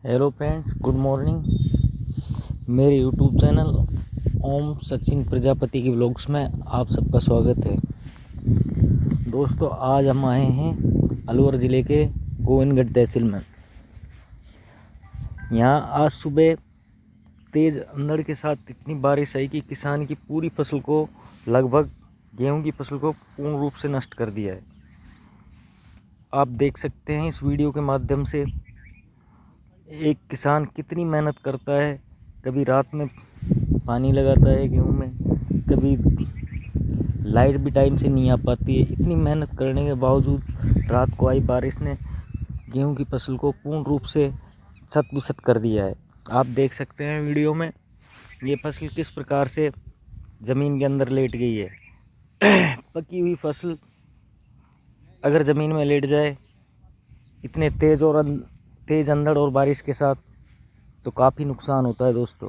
Hello friends, good morning. मेरे YouTube channel ओम सचिन प्रजापति के vlogs में आप सबका स्वागत है। दोस्तों, आज हम आए हैं अलवर ज़िले के गोविंदगढ़ तहसील में। यहाँ आज सुबह तेज़ अंधड़ के साथ इतनी बारिश आई कि किसान की पूरी फसल को, लगभग गेहूं की फसल को पूर्ण रूप से नष्ट कर दिया है। आप देख सकते हैं इस वीडियो के माध्यम से एक किसान कितनी मेहनत करता है। कभी रात में पानी लगाता है गेहूं में, कभी लाइट भी टाइम से नहीं आ पाती है। इतनी मेहनत करने के बावजूद रात को आई बारिश ने गेहूं की फसल को पूर्ण रूप से छत-बिछत कर दिया है। आप देख सकते हैं वीडियो में ये फसल किस प्रकार से ज़मीन के अंदर लेट गई है। पकी हुई फसल अगर ज़मीन में लेट जाए इतने तेज़ अंधड़ और बारिश के साथ, तो काफ़ी नुकसान होता है। दोस्तों,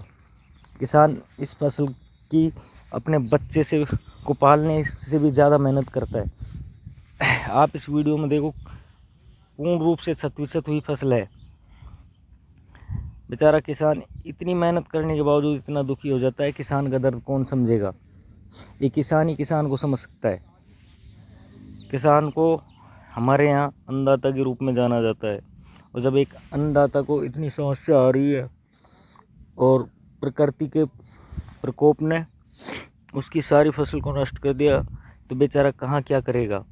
किसान इस फसल की अपने बच्चे से को पालने से भी ज़्यादा मेहनत करता है। आप इस वीडियो में देखो, पूर्ण रूप से छत-बिछत हुई फसल है। बेचारा किसान इतनी मेहनत करने के बावजूद इतना दुखी हो जाता है। किसान का दर्द कौन समझेगा? ये किसान ही किसान को समझ सकता है। किसान को हमारे यहाँ अन्नदाता के रूप में जाना जाता है, और जब एक अन्नदाता को इतनी समस्या आ रही है और प्रकृति के प्रकोप ने उसकी सारी फसल को नष्ट कर दिया, तो बेचारा कहाँ क्या करेगा।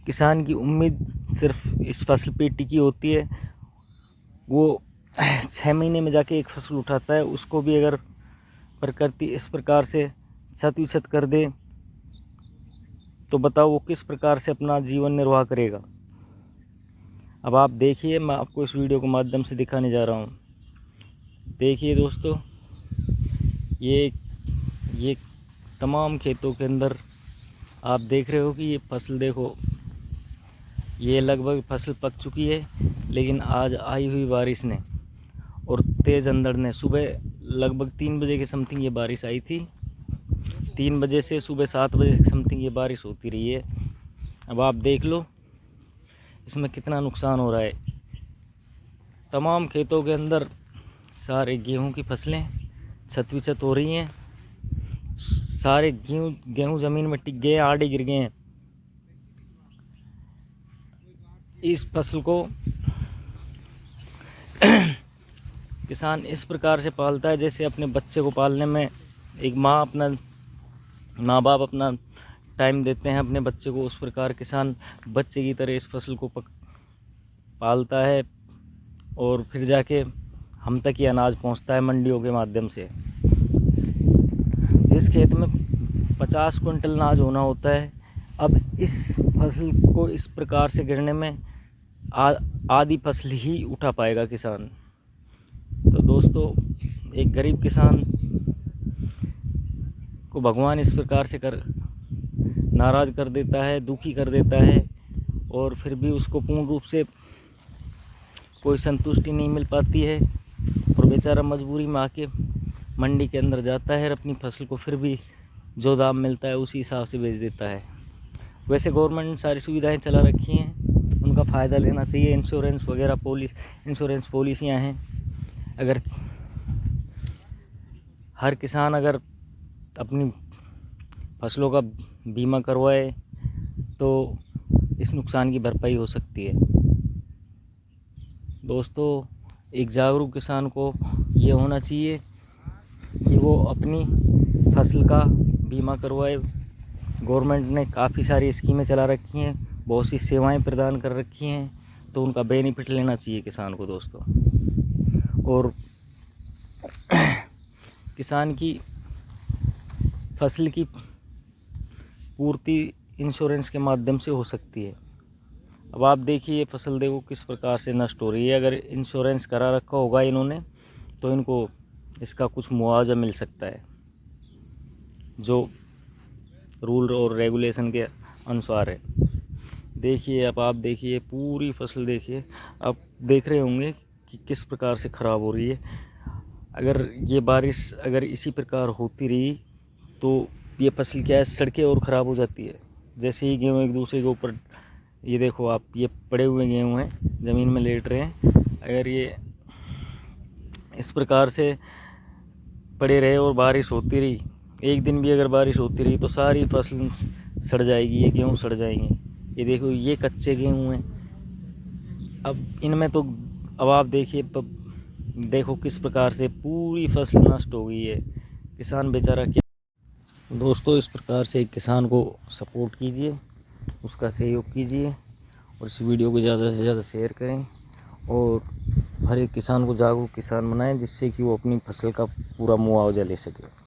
किसान की उम्मीद सिर्फ इस फसल पे टिकी होती है। वो 6 महीने में जाके एक फसल उठाता है, उसको भी अगर प्रकृति इस प्रकार से छत-बिछत कर दे तो बताओ वो किस प्रकार से अपना जीवन निर्वाह करेगा। अब आप देखिए, मैं आपको इस वीडियो के माध्यम से दिखाने जा रहा हूँ। देखिए दोस्तों, ये तमाम खेतों के अंदर आप देख रहे हो कि ये फसल देखो, ये लगभग फसल पक चुकी है, लेकिन आज आई हुई बारिश ने और तेज़ अंधड़ ने, सुबह लगभग 3 बजे के समथिंग ये बारिश आई थी। 3 बजे से सुबह 7 बजे के समथिंग ये बारिश होती रही है। अब आप देख लो इसमें कितना नुकसान हो रहा है। तमाम खेतों के अंदर सारे गेहूं की फसलें छत-बिछत हो रही हैं। सारे गेहूं ज़मीन में टिक गए हैं, आड़े गिर गए हैं। इस फसल को किसान इस प्रकार से पालता है जैसे अपने बच्चे को पालने में एक माँ बाप अपना टाइम देते हैं अपने बच्चे को, उस प्रकार किसान बच्चे की तरह इस फसल को पालता है, और फिर जाके हम तक ये अनाज पहुंचता है मंडियों के माध्यम से। जिस खेत में 50 क्विंटल अनाज होना होता है, अब इस फसल को इस प्रकार से गिरने में आधी फसल ही उठा पाएगा किसान। तो दोस्तों, एक गरीब किसान को भगवान इस प्रकार से नाराज़ कर देता है, दुखी कर देता है, और फिर भी उसको पूर्ण रूप से कोई संतुष्टि नहीं मिल पाती है, और बेचारा मजबूरी में आके मंडी के अंदर जाता है और अपनी फसल को फिर भी जो दाम मिलता है उसी हिसाब से बेच देता है। वैसे गवर्नमेंट ने सारी सुविधाएं चला रखी हैं, उनका फ़ायदा लेना चाहिए। इंश्योरेंस वगैरह इंश्योरेंस पॉलिसियाँ हैं। अगर हर किसान अगर अपनी फसलों का बीमा करवाए तो इस नुकसान की भरपाई हो सकती है। दोस्तों, एक जागरूक किसान को ये होना चाहिए कि वो अपनी फसल का बीमा करवाए। गवर्नमेंट ने काफ़ी सारी स्कीमें चला रखी हैं, बहुत सी सेवाएं प्रदान कर रखी हैं, तो उनका बेनिफिट लेना चाहिए किसान को दोस्तों। और किसान की फसल की पूर्ति इंश्योरेंस के माध्यम से हो सकती है। अब आप देखिए, ये फसल देखो किस प्रकार से नष्ट हो रही है। अगर इंश्योरेंस करा रखा होगा इन्होंने, तो इनको इसका कुछ मुआवजा मिल सकता है, जो रूल और रेगुलेशन के अनुसार है। देखिए, अब आप देखिए पूरी फसल, देखिए आप देख रहे होंगे कि किस प्रकार से ख़राब हो रही है। अगर ये बारिश अगर इसी प्रकार होती रही तो ये फसल क्या है, सड़कें और ख़राब हो जाती है। जैसे ही गेहूँ एक दूसरे के ऊपर, ये देखो आप, ये पड़े हुए गेहूँ हैं, ज़मीन में लेट रहे हैं। अगर ये इस प्रकार से पड़े रहे और बारिश होती रही, एक दिन भी अगर बारिश होती रही तो सारी फसल सड़ जाएगी, ये गेहूँ सड़ जाएंगे। ये देखो ये कच्चे गेहूँ हैं। अब इनमें तो अब आप देखिए, तो देखो किस प्रकार से पूरी फसल नष्ट हो गई है। किसान बेचारा क्या। दोस्तों, इस प्रकार से किसान को सपोर्ट कीजिए, उसका सहयोग कीजिए और इस वीडियो को ज़्यादा से ज़्यादा शेयर करें और हर एक किसान को जागरूक किसान बनाएं, जिससे कि वो अपनी फसल का पूरा मुआवजा ले सके।